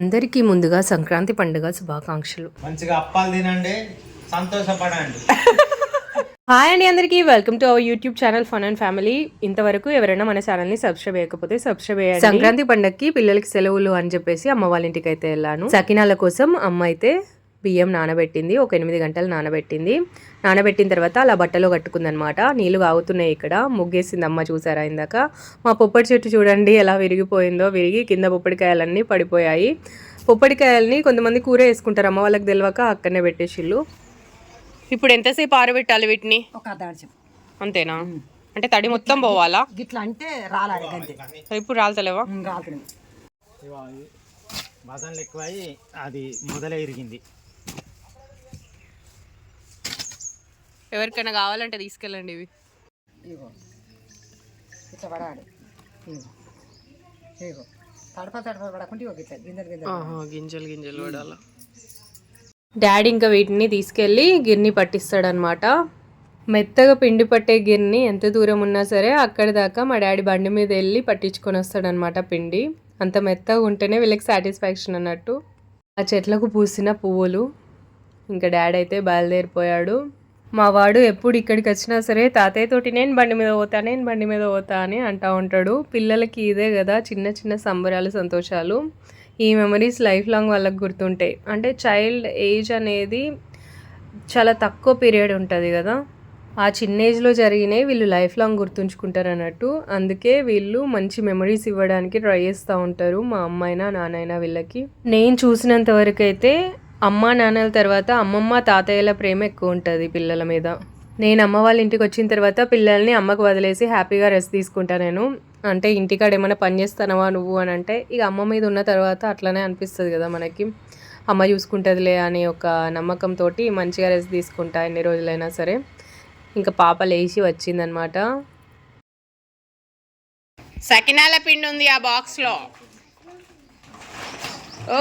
అందరికీ ముందుగా సంక్రాంతి పండుగ శుభాకాంక్షలు. మంచిగా అప్పాలు తినండి, సంతోషపడండి. హాయ్ అండి, అందరికీ welcome to our YouTube channel fun and family. ఇంతవరకు ఎవరైనా మన ఛానల్ని సబ్స్క్రైబ్ చేయకపోతే సబ్స్క్రైబ్ చేయండి. సంక్రాంతి పండుగకి పిల్లలకి సెలవులు అని చెప్పేసి అమ్మ వాళ్ళ ఇంటికి అయితే వెళ్ళాను. సకినాల కోసం అమ్మ అయితే బియ్యం నానబెట్టింది, ఒక 8 గంటలు నానబెట్టింది. నానబెట్టిన తర్వాత అలా బట్టలో కట్టుకుందనమాట. నీళ్లు కాగుతున్నాయి, ఇక్కడ ముగ్గేసింది అమ్మ. చూసారా ఇందాక మా పొప్పటి చెట్టు చూడండి ఎలా విరిగిపోయిందో. విరిగి కింద పొప్పడికాయలన్నీ పడిపోయాయి. పొప్పడికాయలని కొంతమంది కూర వేసుకుంటారు, అమ్మ వాళ్ళకి తెలియక అక్కడనే పెట్టేసిళ్ళు. ఇప్పుడు ఎంతసేపు ఆరబెట్టాలి వీటిని? ఒక అర్ధగంట. అంతేనా? అంటే తడి మొత్తం పోవాలా? గిట్లా అంటే రాలాలి గంతే. ఇప్పుడు రాలుతలేవా? రాలుతుంది. వజన్లు ఎక్కువై అది మొదలై ఇరిగింది. ఎవరికైనా కావాలంటే తీసుకెళ్ళండి. ఇవి ఇగో ఇట్లా పడాలి. ఇగో ఇగో తడప పడకుంటే ఇగో గిట్ల గింజలు గింజలు పడాలా. డాడీ ఇంకా వీటిని తీసుకెళ్ళి గిర్ని పట్టిస్తాడనమాట. మెత్తగా పిండి పట్టే గిర్ని ఎంత దూరం ఉన్నా సరే అక్కడి దాకా మా డాడీ బండి మీద వెళ్ళి పట్టించుకొని వస్తాడనమాట. పిండి అంత మెత్తగా ఉంటేనే వీళ్ళకి సాటిస్ఫాక్షన్ అన్నట్టు. ఆ చెట్లకు పూసిన పువ్వులు. ఇంకా డాడీ అయితే బయలుదేరిపోయాడు. మా వాడు ఎప్పుడు ఇక్కడికి వచ్చినా సరే తాతయ్యతోటి నేను బండి మీద పోతా అని అంటూ ఉంటాడు. పిల్లలకి ఇదే కదా చిన్న చిన్న సంబరాలు, సంతోషాలు. ఈ మెమరీస్ లైఫ్ లాంగ్ వాళ్ళకి గుర్తుంటాయి. అంటే చైల్డ్ ఏజ్ అనేది చాలా తక్కువ పీరియడ్ ఉంటుంది కదా, ఆ చిన్న ఏజ్లో జరిగినాయి వీళ్ళు లైఫ్ లాంగ్ గుర్తుంచుకుంటారు అన్నట్టు. అందుకే వీళ్ళు మంచి మెమరీస్ ఇవ్వడానికి ట్రై చేస్తూ ఉంటారు, మా అమ్మాయినా నాన్నైనా వీళ్ళకి. నేను చూసినంత వరకు అయితే అమ్మ నాన్నల తర్వాత అమ్మమ్మ తాతయ్యల ప్రేమ ఎక్కువ ఉంటుంది పిల్లల మీద. నేను అమ్మ వాళ్ళ ఇంటికి వచ్చిన తర్వాత పిల్లల్ని అమ్మకు వదిలేసి హ్యాపీగా రెస్ట్ తీసుకుంటా నేను. అంటే ఇంటికాడ ఏమైనా పని చేస్తానవా నువ్వు అని అంటే ఇక అమ్మ మీద ఉన్న తర్వాత అట్లనే అనిపిస్తుంది కదా మనకి. అమ్మ చూసుకుంటుందిలే అనే ఒక నమ్మకంతో మంచిగా రెస్ట్ తీసుకుంటా ఎన్ని రోజులైనా సరే. ఇంకా పాప లేచి వచ్చిందనమాట. సకినాల పిండి ఉంది ఆ బాక్స్లో. ఓ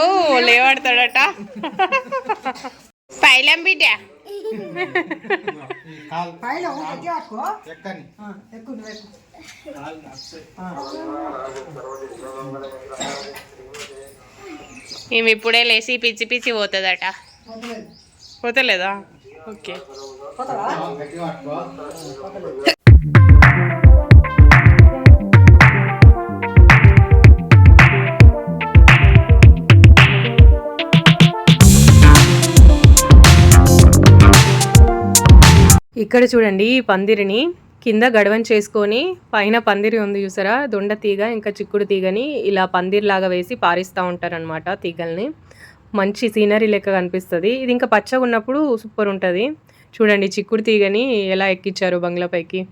లేవాడతాడట పైలం బిడ్డ. ఈమె ఇప్పుడే లేచి పిచ్చి పిచ్చి పోతుందట. పోతలేదా? ఓకే. ఇక్కడ చూడండి ఈ పందిరిని కింద గడవని చేసుకొని పైన పందిరి ఉంది చూసారా, దొండ తీగ ఇంకా చిక్కుడు తీగని ఇలా పందిరిలాగా వేసి పారిస్తూ ఉంటారనమాట తీగల్ని. మంచి సీనరీ లెక్క కనిపిస్తుంది. ఇది ఇంకా పచ్చగా ఉన్నప్పుడు సూపర్ ఉంటుంది. చూడండి చిక్కుడు తీగని ఎలా ఎక్కించారు బంగ్లాపైకి.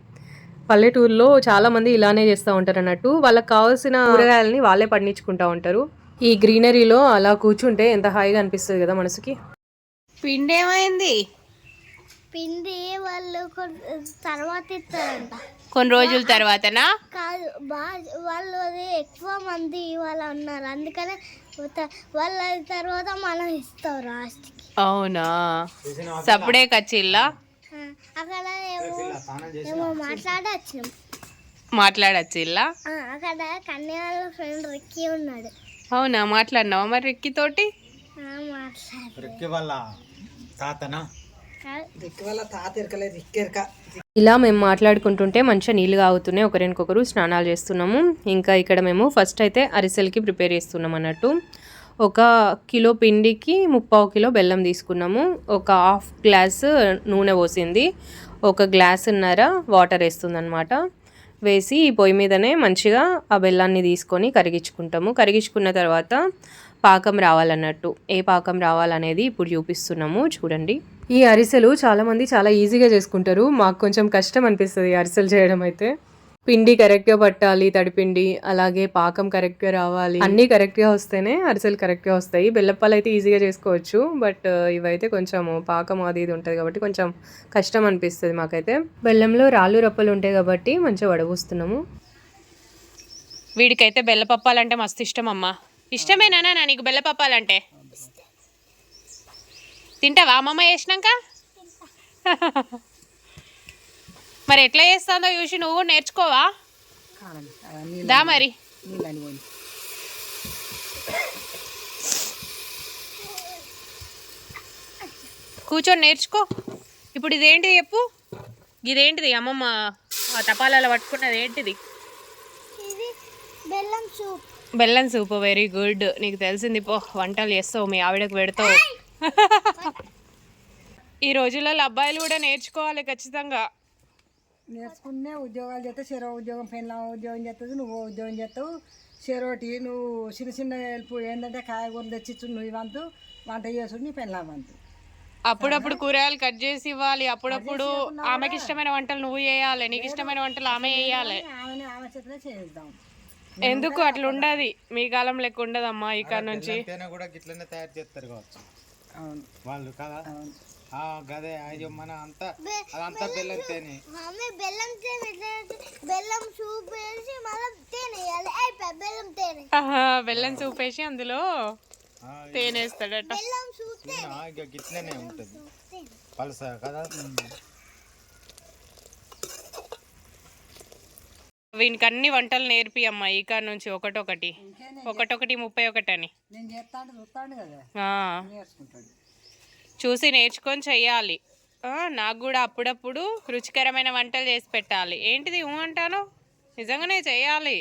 పల్లెటూరులో చాలామంది ఇలానే చేస్తూ ఉంటారు అన్నట్టు. వాళ్ళకి కావాల్సిన కూరగాయలని వాళ్ళే పండించుకుంటూ ఉంటారు. ఈ గ్రీనరీలో అలా కూర్చుంటే ఎంత హాయిగా అనిపిస్తుంది కదా మనసుకి. పిండి ఏమైంది? పిండి వాళ్ళు తర్వాత ఇస్తారంట, కొన్ని రోజుల తర్వాతనా? కాదు, వాళ్ళు అది ఎక్కువ మంది ఇవాళ ఉన్నారు, అందుకనే వాళ్ళ తర్వాత మనం ఇస్తాం లాస్ట్కి. అవునా? సప్పుడే కచ్చిల్లా అక్కడ ఏమో మాట్లాడచ్చిల్లా. అక్కడ కన్యాల ఫ్రెండ్ రిక్కీ ఉన్నాడు. అవునా? మాట్లాడినావా మరి రిక్కీ తోటి? ఇలా మేము మాట్లాడుకుంటుంటే మంచిగా నీళ్ళు కాగుతున్నాయి, ఒకరికొకరు స్నానాలు చేస్తున్నాము. ఇంకా ఇక్కడ మేము ఫస్ట్ అయితే అరిసెలకి ప్రిపేర్ చేస్తున్నాం అన్నట్టు. 1 కిలో పిండికి 3/4 కిలో బెల్లం తీసుకున్నాము. ఒక 1/2 గ్లాసు నూనె పోసింది, 1 గ్లాసున్నర వాటర్ వేస్తుంది అనమాట. వేసి పొయ్యి మీదనే మంచిగా ఆ బెల్లాన్ని తీసుకొని కరిగించుకుంటాము. కరిగించుకున్న తర్వాత పాకం రావాలన్నట్టు. ఏ పాకం రావాలనేది ఇప్పుడు చూపిస్తున్నాము చూడండి. ఈ అరిసెలు చాలామంది చాలా ఈజీగా చేసుకుంటారు, మాకు కొంచెం కష్టం అనిపిస్తుంది అరిసెలు చేయడం. అయితే పిండి కరెక్ట్గా పట్టాలి, తడిపిండి, అలాగే పాకం కరెక్ట్గా రావాలి, అన్నీ కరెక్ట్గా వస్తేనే అరిసెలు కరెక్ట్గా వస్తాయి. బెల్లప్పాలు అయితే ఈజీగా చేసుకోవచ్చు, బట్ ఇవైతే కొంచెం పాకం అది ఇది ఉంటుంది కాబట్టి కొంచెం కష్టం అనిపిస్తుంది మాకైతే. బెల్లంలో రాళ్ళు రప్పలు ఉంటాయి కాబట్టి మంచిగా వడబోస్తున్నాము. వీడికైతే బెల్లపప్పాలంటే మస్తు ఇష్టం అమ్మ. ఇష్టమేనా నీకు బెల్లపప్పాలంటే? తింటావా అమ్మమ్మ చేసినాక? మరి ఎట్లా చేస్తుందో చూసి నువ్వు నేర్చుకోవా? దా మరి. కూర్చొని నేర్చుకో. ఇప్పుడు ఇదేంటిది చెప్పు, ఇదేంటిది అమ్మమ్మ ఆ తపాలలో పట్టుకున్నది ఏంటిది? ఇది బెల్లం సూప్. బెల్లం సూపు. వెరీ గుడ్, నీకు తెలిసింది పో, వంటలు చేస్తావు, మీ ఆవిడకు పెడతావు. ఈ రోజులలో అబ్బాయిలు కూడా నేర్చుకోవాలి ఖచ్చితంగా. నేర్చుకునే ఉద్యోగాలు చేస్తే చెరో ఉద్యోగం, పెళ్ళ ఉద్యోగం చేస్తుంది, నువ్వు ఉద్యోగం చేస్తావు. చెరోటి నువ్వు చిన్న చిన్న హెల్ప్ ఏంటంటే కాయగూరలు తెచ్చిచ్చు, నువ్వు వంతు వంట చేసుడు, నీ పెళ్ళ వంతు. అప్పుడప్పుడు కూరగాయలు కట్ చేసి ఇవ్వాలి, అప్పుడప్పుడు ఆమెకి ఇష్టమైన వంటలు నువ్వు చేయాలి, నీకు ఇష్టమైన వంటలు ఆమె చేయాలి. ఆమె చేతనే చేద్దాం. ఎందుకు అట్లా ఉండదు, మీ కాలం లెక్క ఉండదమ్మా. ఇక్కడ నుంచి కూడా గిట్లనే తయారు చేస్తారు కావచ్చు అవును వాళ్ళు కదా. గదే అయ్యో మన అంతా అదంతా బెల్లం తేనె. మమ్మీ బెల్లం తేనె బెల్లం సూప్ వేసి మళ్ళీ తేనె వేయాలి, అయిపోయి బెల్లం తేనె. బెల్లం సూప్ వేసి అందులో తేనె వేస్తాడట. బెల్లం సూప్ ఇక గిట్లనే ఉంటుంది పలస కదా. వీనికి అన్ని వంటలు నేర్పి అమ్మా ఇక్కడ నుంచి, ఒకటొకటి 31 అని. నేను చేస్తాను చూస్తాను కదా, నేర్చుకుంటాడు. చూసి నేర్చుకొని చెయ్యాలి. నాకు కూడా అప్పుడప్పుడు రుచికరమైన వంటలు చేసి పెట్టాలి. ఏంటిది అంటాను, నిజంగానే చేయాలి,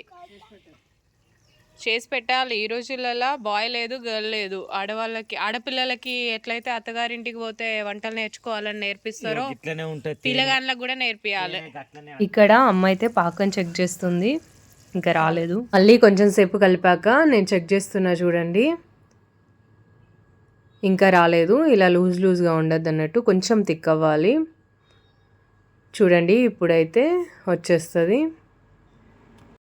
చేసి పెట్టాలి. ఈ రోజులలో బాయ్ లేదు, గర్ల్ లేదు. ఆడవాళ్ళకి, ఆడపిల్లలకి ఎట్లయితే అత్తగారింటికి పోతే వంటలు నేర్చుకోవాలని నేర్పిస్తారో పిల్లగాళ్ళకి కూడా నేర్పియాలి. ఇక్కడ అమ్మ అయితే పాకం చెక్ చేస్తుంది, ఇంకా రాలేదు. మళ్ళీ కొంచెం సేపు కలిపాక నేను చెక్ చేస్తున్నా చూడండి, ఇంకా రాలేదు. ఇలా లూజ్గా ఉండద్దు అన్నట్టు, కొంచెం థిక్ అవ్వాలి. చూడండి ఇప్పుడైతే వచ్చేస్తుంది.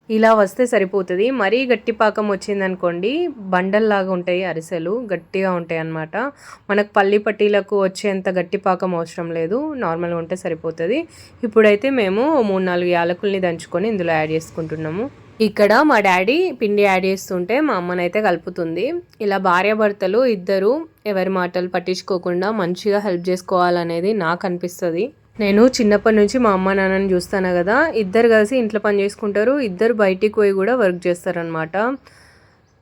ఇలా వస్తే సరిపోతుంది. మరీ గట్టి పాకం వచ్చిందనుకోండి బండల్లాగా ఉంటాయి అరిసెలు, గట్టిగా ఉంటాయి అన్నమాట. మనకు పల్లి పట్టీలకు వచ్చేంత గట్టి పాకం అవసరం లేదు, నార్మల్గా ఉంటే సరిపోతుంది. ఇప్పుడైతే మేము 3-4 యాలకుల్ని దంచుకొని ఇందులో యాడ్ చేసుకుంటున్నాము. ఇక్కడ మా డాడీ పిండి యాడ్ చేస్తుంటే మా అమ్మనైతే కలుపుతుంది. ఇలా భార్యాభర్తలు ఇద్దరు ఎవరి మాటలు పట్టించుకోకుండా మంచిగా హెల్ప్ చేసుకోవాలనేది నాకు అనిపిస్తుంది. నేను చిన్నప్పటి నుంచి మా అమ్మ నాన్నని చూస్తాను కదా, ఇద్దరు కలిసి ఇంట్లో పని చేసుకుంటారు, ఇద్దరు బయటికి పోయి కూడా వర్క్ చేస్తారనమాట.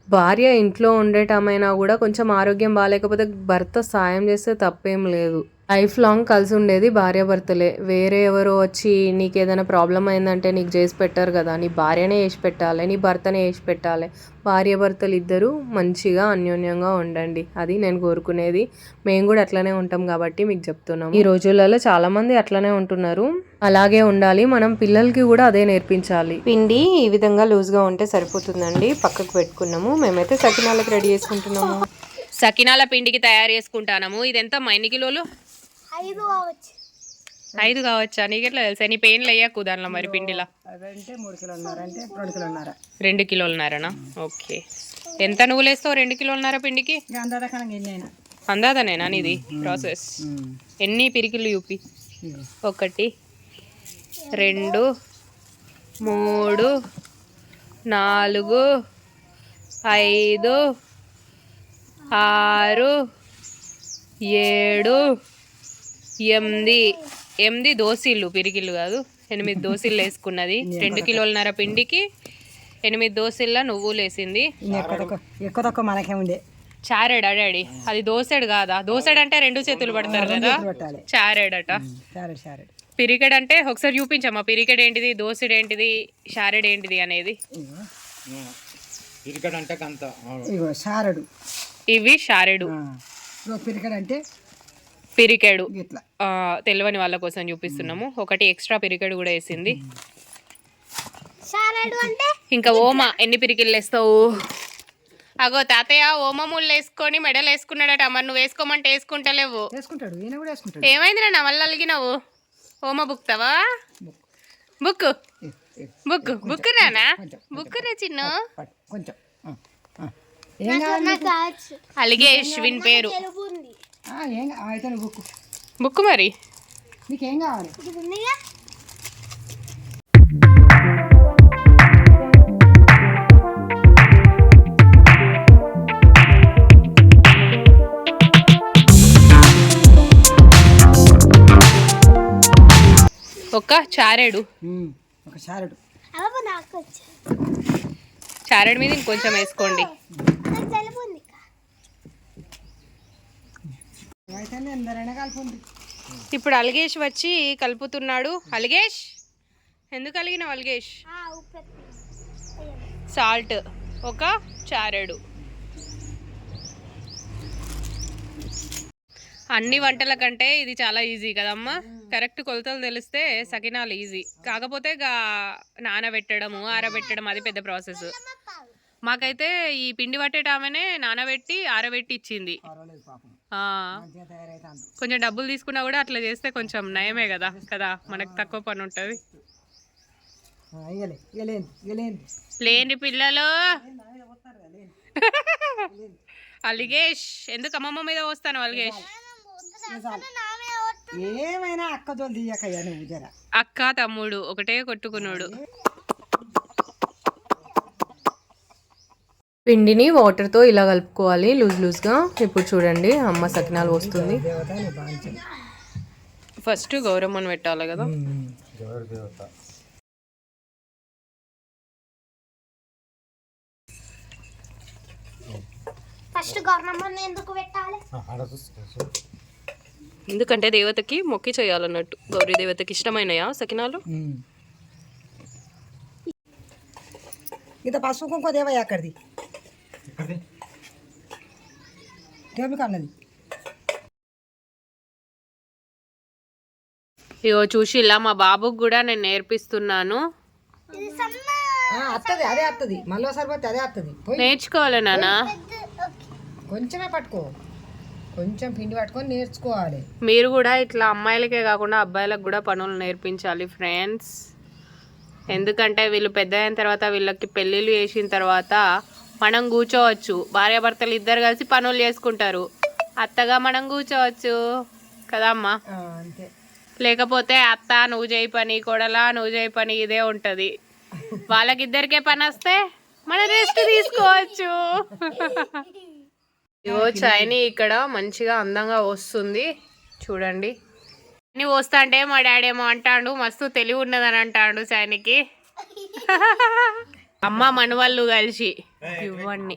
భార్య ఇంట్లో ఉండేటమైనా కూడా కొంచెం ఆరోగ్యం బాగాలేకపోతే భర్త సాయం చేస్తే తప్పేం లేదు. లైఫ్ లాంగ్ కలిసి ఉండేది భార్యాభర్తలే. వేరే ఎవరో వచ్చి నీకు ఏదైనా ప్రాబ్లం అయిందంటే నీకు చేసి పెట్టారు కదా, నీ భార్యనే చేసి పెట్టాలి, నీ భర్తనే చేసి పెట్టాలి. భార్యాభర్తలు ఇద్దరు మంచిగా అన్యోన్యంగా ఉండండి, అది నేను కోరుకునేది. మేము కూడా అట్లనే ఉంటాం కాబట్టి మీకు చెప్తున్నాం. ఈ రోజులలో చాలా మంది అట్లనే ఉంటున్నారు, అలాగే ఉండాలి. మనం పిల్లలకి కూడా అదే నేర్పించాలి. పిండి ఈ విధంగా లూజ్గా ఉంటే సరిపోతుందండి. పక్కకు పెట్టుకున్నాము. మేమైతే సకినాలకు రెడీ చేసుకుంటున్నాము. సకినాల పిండికి తయారు చేసుకుంటాము. ఇది ఎంత ఎన్ని కిలోలు? 5 కావచ్చు. 5 కావచ్చా? నీకెట్లా తెలుసా? నీ పెయిన్లు అయ్యాకు దానిలో మరి పిండిలా? అదంటే 3 కిలోలున్నర అంటే 2 కిలోలున్నర. 2 కిలోలున్నరనా? ఓకే. ఎంత నువ్వులు వేస్తావు 2 కిలోలున్నర పిండికి? అందాదనేనా నీది ప్రాసెస్? ఎన్ని పిరికిలు చూపి? 1 2 3 4 5 6 7 8 దోశలు, పిరికిళ్ళు కాదు, 8 దోశలు వేసుకున్నది. 2 కిలోలున్నర పిండికి 8 దోశల నువ్వులు వేసింది. ఎక్కువ తక్కువ మనకే ఉండే చారేడా డాడీ? అది దోసెడు కాదా? దోసెడు అంటే 2 చేతులు పడతారు కదా, చారేడట. పిరికెడ్ అంటే ఒకసారి చూపించమ్మా, పిరికెడ్ ఏంటిది, దోసెడు ఏంటిది, షారెడ్ ఏంటిది అనేది. ఇవి షారెడు, పిరికెడు. తెలియని వాళ్ళ కోసం చూపిస్తున్నాము. 1 ఎక్స్ట్రా పిరికెడు కూడా వేసింది. ఇంకా ఓమ ఎన్ని పిరికిళ్ళు వేస్తావు? అగో తాతయ్య ఓమ ముళ్ళు వేసుకొని మెడలు వేసుకున్నాడట. మరి నువ్వు వేసుకోమంటే వేసుకుంటలేవు. ఏమైంది నా మళ్ళీ అలిగినావు? ఓమ బుక్తావా? బుక్ బుక్ బుక్ రానా? బుక్ రా చిన్న. అలిగే అశ్విన్ పేరు. బుక్ మరి నీకేం కావాలి? ఒక చారెడు, చారెడు మీద ఇంకొంచెం వేసుకోండి. అయితే ఎందరైనా కలుపుంది. ఇప్పుడు అలిగేష్ వచ్చి కలుపుతున్నాడు. అలిగేష్ ఎందుకు అలిగినావు అలిగేష్? సాల్ట్ ఒక చారెడు. అన్ని వంటల కంటే ఇది చాలా ఈజీ కదమ్మా. కరెక్ట్ కొలతలు తెలిస్తే సకినాలు ఈజీ. కాకపోతే నానబెట్టడము ఆరబెట్టడం అది పెద్ద ప్రాసెస్. మాకైతే ఈ పిండి పట్టేటామెనే నానబెట్టి ఆరబెట్టి ఇచ్చింది. కొంచెం డబ్బులు తీసుకున్నా కూడా అట్లా చేస్తే కొంచెం నయమే కదా కదా, మనకు తక్కువ పని ఉంటుంది. లేని పిల్లలు అలిగేష్ ఎందుకు అమ్మమ్మ మీద వస్తాను అలిగేష్? ఏమైనా అక్క జోలు తీయకయ్యా నువ్వు జర. అక్క తమ్ముడు ఒకటే కొట్టుకున్నాడు. పిండిని వాటర్తో ఇలా కలుపుకోవాలి లూజ్ లూజ్గా. ఇప్పుడు చూడండి అమ్మ సకినాలు వస్తుంది. ఫస్ట్ గౌరమ్మను పెట్టాలి కదా. ఫస్ట్ గవర్నమెంట్ ఎందుకు పెట్టాలి? ఎందుకంటే దేవతకి మొక్కి చేయాలన్నట్టు. గౌరీ దేవతకి ఇష్టమైనయా సకినాలు? ఇంత పసుపు కుంకో దేవయ్య అక్కడిది టేబుల్ కన్నది. ఇగో చూసి ఇలా మా బాబుకి కూడా నేను నేర్పిస్తున్నాను. అత్తది అదే అత్తది మళ్ళీ పోతే అదే అత్తది. నేర్చుకోవాలి నాన్న. కొంచెమే పట్టుకో, కొంచెం పిండి పట్టుకొని నేర్చుకోవాలి. మీరు కూడా ఇట్లా అమ్మాయిలకే కాకుండా అబ్బాయిలకు కూడా పనులు నేర్పించాలి ఫ్రెండ్స్. ఎందుకంటే వీళ్ళు పెద్ద అయిన తర్వాత వీళ్ళకి పెళ్ళిళ్ళు చేసిన తర్వాత మనం కూర్చోవచ్చు. భార్యాభర్తలు ఇద్దరు కలిసి పనులు చేసుకుంటారు. అత్తగా మనం కూర్చోవచ్చు కదా అమ్మా. అంతే. లేకపోతే అత్త నువ్వు చేయి పని, కొడలా నువ్వు చేయి పని, ఇదే ఉంటుంది. వాళ్ళకిద్దరికే పని వస్తే మనం రెస్ట్ తీసుకోవచ్చు. ఇగో చైనీ ఇక్కడ మంచిగా అందంగా వస్తుంది చూడండి. నువ్వు వస్తా అంటే మా డాడీ ఏమో అంటాడు మస్తు తెలివి ఉన్నదని అంటాడు చైనీకి. అమ్మ మనవాళ్ళు కలిసి ఇవ్వండి.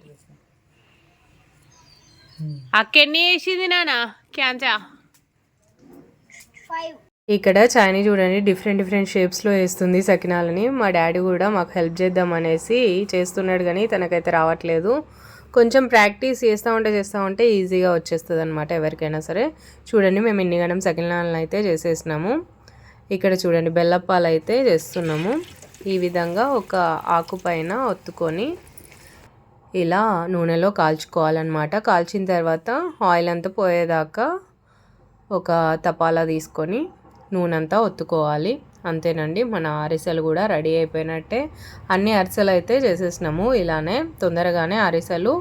అక్కెన్ని వేసింది నాన్న క్యాంచా. ఇక్కడ చైనీ చూడండి డిఫరెంట్ షేప్స్లో వేస్తుంది సకినాలని. మా డాడీ కూడా మాకు హెల్ప్ చేద్దాం అనేసి చేస్తున్నాడు కానీ తనకైతే రావట్లేదు. కొంచెం ప్రాక్టీస్ చేస్తూ ఉంటే ఈజీగా వచ్చేస్తుంది అనమాట ఎవరికైనా సరే. చూడండి మేము ఇన్ని గణం సకినాలను అయితే చేసేసినాము. ఇక్కడ చూడండి బెల్లప్పాలు అయితే చేస్తున్నాము. ఈ విధంగా ఒక ఆకు పైన ఒత్తుకొని ఇలా నూనెలో కాల్చుకోవాలన్నమాట. కాల్చిన తర్వాత ఆయిల్ అంతా పోయేదాకా ఒక తపాలా తీసుకొని నూనె అంతా ఒత్తుకోవాలి. అంతేనండి, మన అరిసెలు కూడా రెడీ అయిపోయినట్టే. అన్ని అరిసెలు అయితే చేసేసినాము. ఇలానే తొందరగానే అరిసెలు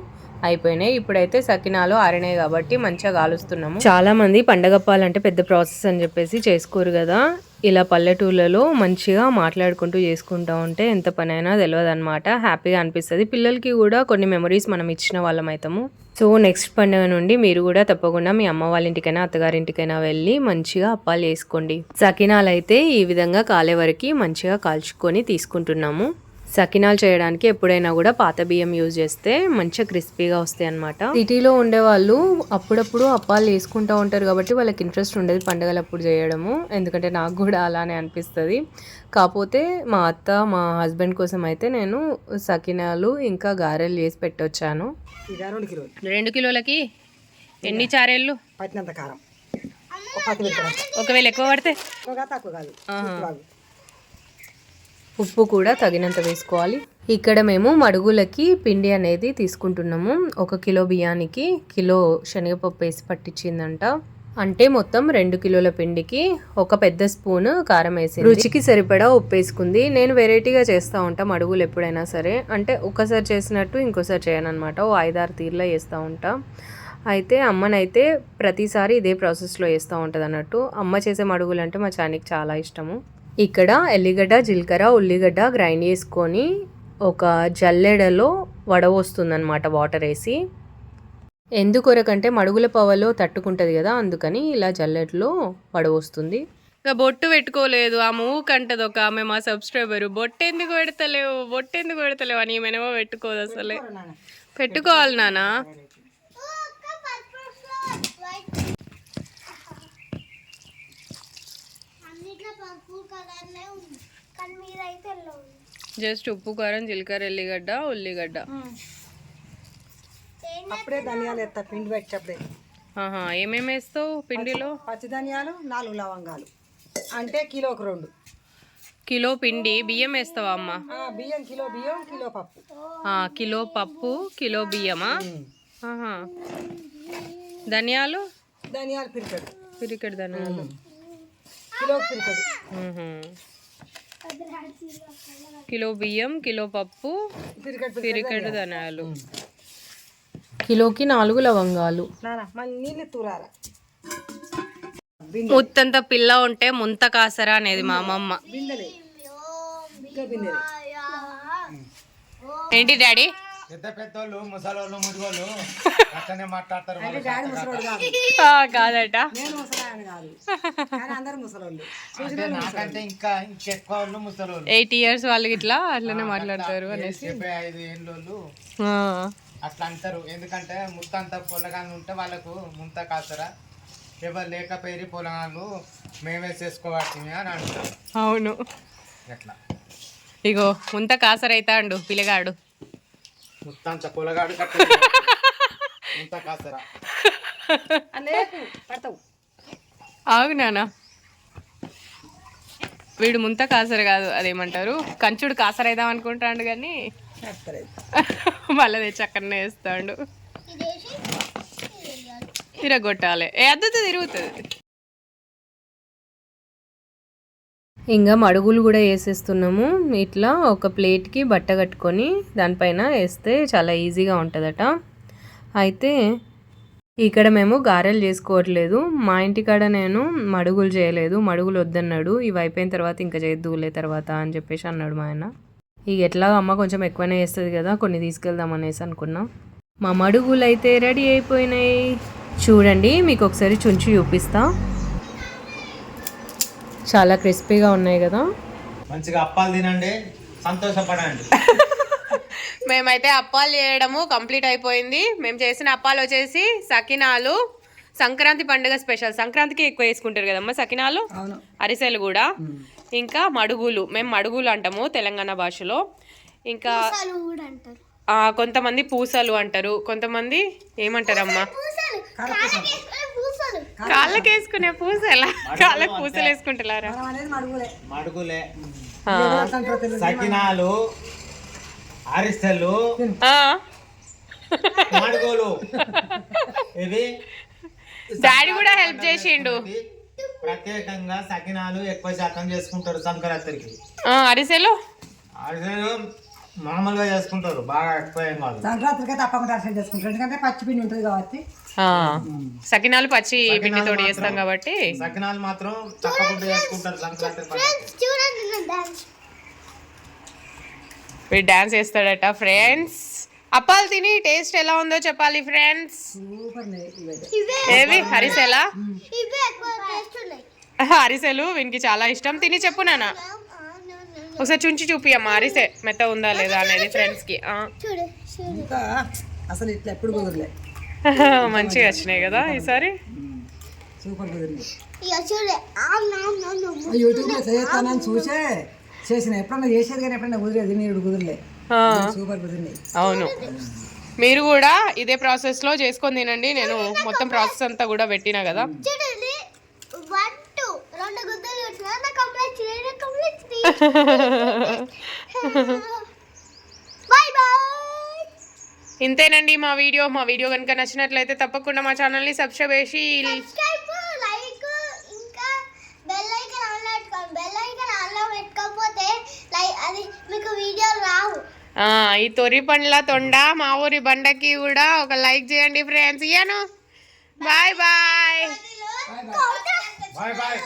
అయిపోయినాయి. ఇప్పుడైతే సకినాలు ఆరినాయి కాబట్టి మంచిగా కాలుస్తున్నాము. చాలా మంది పండగప్పాలంటే పెద్ద ప్రాసెస్ అని చెప్పేసి చేసుకోరు కదా. ఇలా పల్లెటూళ్ళలో మంచిగా మాట్లాడుకుంటూ చేసుకుంటూ ఉంటే ఎంత పని అయినా తెలియదు అనమాట. హ్యాపీగా అనిపిస్తుంది. పిల్లలకి కూడా కొన్ని మెమరీస్ మనం ఇచ్చిన వాళ్ళం అవుతాము. సో నెక్స్ట్ పండుగ నుండి మీరు కూడా తప్పకుండా మీ అమ్మ వాళ్ళ ఇంటికైనా అత్తగారింటికైనా వెళ్ళి మంచిగా అప్పాలు చేసుకోండి. సకినాలు అయితే ఈ విధంగా కాలే వరకు మంచిగా కాల్చుకొని తీసుకుంటున్నాము. సకినాలు చేయడానికి ఎప్పుడైనా కూడా పాత బియ్యం యూజ్ చేస్తే మంచిగా క్రిస్పీగా వస్తాయి అనమాట. సిటీలో ఉండే వాళ్ళు అప్పుడప్పుడు అప్పాలు వేసుకుంటూ ఉంటారు కాబట్టి వాళ్ళకి ఇంట్రెస్ట్ ఉండదు పండుగలప్పుడు చేయడము. ఎందుకంటే నాకు కూడా అలానే అనిపిస్తుంది. కాకపోతే మా అత్త మా హస్బెండ్ కోసం అయితే నేను సకినాలు ఇంకా గారెలు చేసి పెట్టొచ్చాను. 2 కిలోలకి ఎన్ని చారేళ్ళు పట్టినంత కారం, ఒకవేళ ఎక్కువ పడితే తక్కువ కాదు. ఉప్పు కూడా తగినంత వేసుకోవాలి. ఇక్కడ మేము మడుగులకి పిండి అనేది తీసుకుంటున్నాము. 1 కిలో బియ్యానికి కిలో శనగపప్పు వేసి పట్టించిందంట. అంటే మొత్తం 2 కిలోల పిండికి ఒక పెద్ద స్పూన్ కారం వేసి రుచికి సరిపడా ఉప్పు వేసుకుంది. నేను వెరైటీగా చేస్తూ ఉంటా మడుగులు ఎప్పుడైనా సరే. అంటే ఒకసారి చేసినట్టు ఇంకోసారి చేయను అనమాట. 5-6 తీర్లో చేస్తూ ఉంటా. అయితే అమ్మనైతే ప్రతిసారి ఇదే ప్రాసెస్లో వేస్తూ ఉంటుంది అన్నట్టు. అమ్మ చేసే మడుగులు అంటే మా చానికి చాలా ఇష్టము. ఇక్కడ ఎల్లిగడ్డ, జీలకర్ర, ఉల్లిగడ్డ గ్రైండ్ చేసుకొని ఒక జల్లెడలో వడవస్తుందన్నమాట వాటర్ వేసి. ఎందుకొరకంటే మడుగుల పవలో తట్టుకుంటుంది కదా, అందుకని ఇలా జల్లెడలో వడవస్తుంది. ఇంకా బొట్టు పెట్టుకోలేదు ఆ మూవ్ కంటది ఒక ఆమె మా సబ్స్క్రైబరు. బొట్టు ఎందుకు పెడతలేవు అని ఏమైనా పెట్టుకోదు అసలే. పెట్టుకోవాలి నాన్న. జస్ట్ ఉప్పు కారం జీలకర్ర ఎల్లిగడ్డ ఉల్లిగడ్డ. అప్పుడే ధనియాలు ఎత్తా పిండి పెట్టేటప్పుడే. ఆహా, ఏమేమి వేస్తావు పిండిలో? పచ్చి ధనియాలు 4 లవంగాలు అంటే కిలోకి 2. కిలో పిండి బియ్యం వేస్తావా అమ్మ? బియ్యం కిలో పప్పు. కిలో పప్పు కిలో బియ్యమా? ఆహా. ధనియాలు పిరికెడు ధనియాలు కిలోకి పిరికెడు. కిలో బియ్యం కిలో పప్పు పిరికెడు ధనియాలు. కిలోకి 4 లవంగాలు. నీళ్ళు తూరారా. ముత్తంత పిల్ల ఉంటే ముంత కాసరా అనేది మా అమ్మమ్మ. ఏంటి డాడీ? పెద్ద పెద్దోళ్ళు ముసలోళ్ళు ముదిగోళ్ళు అట్లనే మాట్లాడతారు. కాదట, అంటే నాకంటే ఇంకా ఇంకెక్కువ వాళ్ళు ముసలోళ్ళు. 8 years వాళ్ళకి ఇట్లా అట్లనే మాట్లాడతారు అనేసి 75 ఏళ్ళు అట్లా అంటారు. ఎందుకంటే ముత్త అంతా పొలగాళ్ళు ఉంటే వాళ్ళకు ముంత కాసరా, ఎవరు లేకపోయి పొలగాళ్ళు మేమే చేసుకోవాలి అని అంటారు. అవును. ఎట్లా ఇగో ముంత కాసరైతాండు పిల్లగాడు. ముత్త అంత పొలగాడు ముంత కాసరా. ఆగు నాన్న, వీడు ముంత కాసర కాదు, అదేమంటారు కంచుడు కాసరైదాం అనుకుంటాడు కానీ మళ్ళీ తెచ్చి అక్కడనే వేస్తాడు. తిరగొట్టాలి, అద్దుతో తిరుగుతుంది. ఇంకా మడుగులు కూడా వేసేస్తున్నాము. ఇట్లా ఒక ప్లేట్కి బట్ట కట్టుకొని దానిపైన వేస్తే చాలా ఈజీగా ఉంటుందట. అయితే ఇక్కడ మేము గారెలు చేసుకోవట్లేదు. మా ఇంటికాడ నేను మడుగులు చేయలేదు, మడుగులు వద్దన్నాడు. ఇవి అయిపోయిన తర్వాత ఇంకా చేద్దులే తర్వాత అని చెప్పేసి అన్నాడు మా ఆయన. ఇక ఎట్లా అమ్మ కొంచెం ఎక్కువనే వేస్తుంది కదా, కొన్ని తీసుకెళ్దాం అనేసి అనుకున్నాం. మా మడుగులు అయితే రెడీ అయిపోయినాయి. చూడండి, మీకు ఒకసారి చుంచి చూపిస్తా. చాలా క్రిస్పీగా ఉన్నాయి కదా. మంచిగా అప్పాలు తినండి, సంతోషపడండి. మేమైతే అప్పాలు చేయడము కంప్లీట్ అయిపోయింది. మేము చేసిన అప్పాలు వచ్చేసి సకినాలు, సంక్రాంతి పండుగ స్పెషల్. సంక్రాంతికి ఎక్కువ వేసుకుంటారు కదమ్మా సకినాలు, అరిసెలు కూడా. ఇంకా మడుగులు, మేము మడుగులు అంటాము తెలంగాణ భాషలో. ఇంకా కొంతమంది పూసలు అంటారు, కొంతమంది ఏమంటారమ్మా కాళ్ళకి వేసుకునే పూసల, కాళ్ళకి పూసలు వేసుకుంటారా? మడుగులే, సకినాలు, అరిసెలు, మడుగులు. ఇవి డాడీ కూడా హెల్ప్ చేసిండు. ప్రత్యేకంగా సకినాలు ఎక్కువ శాతం చేసుకుంటారు సంక్రాంతికి. అరిసెలు మామూలుగా చేసుకుంటారు, బాగా ఎక్కువ ఏం కాదు. సంక్రాంతికి తప్పకుండా అరిసెలు చేసుకుంటారు, ఎందుకంటే పచ్చిపిండి ఉంటుంది కాబట్టి. సకినాలు పచ్చి పిండితో చేస్తాం కాబట్టి సకినాలు మాత్రం తప్పకుండా చేసుకుంటారు సంక్రాంతి. వీడు డాన్స్ చేస్తాడట ఫ్రెండ్స్. అప్పాలు తిని టేస్ట్ ఎలా ఉందో చెప్పాలి ఫ్రెండ్స్. ఏవి అరిసెలా? అరిసెలు వీనికి చాలా ఇష్టం. తిని చెప్పు నాన్న, ఒకసారి చుంచి చూపి అమ్మా అరిసె మెత్త ఉందా లేదా అనేది ఫ్రెండ్స్ కి. అసలు ఇట్లా ఎప్పుడు కుదరలే, మంచిగా వచ్చినాయి కదా ఈసారి. సూపర్ కుదిరింది. యూట్యూబ్ లో చేస్తానని చూసే చేసిన, ఎప్పుడన్నా చేసేది కానీ ఎప్పుడన్నా కుదిరేది, నేను కుదిరలే. సూపర్ కుదిరింది. అవును, మీరు కూడా ఇదే ప్రాసెస్ లో చేసుకొని తినండి. నేను మొత్తం ప్రాసెస్ అంతా కూడా పెట్టినా కదా. ఇంతేనండి మా వీడియో. మా వీడియో కనుక నచ్చినట్లయితే తప్పకుండా మా ఛానల్ని సబ్స్క్రైబ్ చేసి ఈ తొరి పండ్ల తొండ మా ఊరి బండకి కూడా ఒక లైక్ చేయండి ఫ్రెండ్స్. ఇయ్యాను, బాయ్ బాయ్. Bye bye.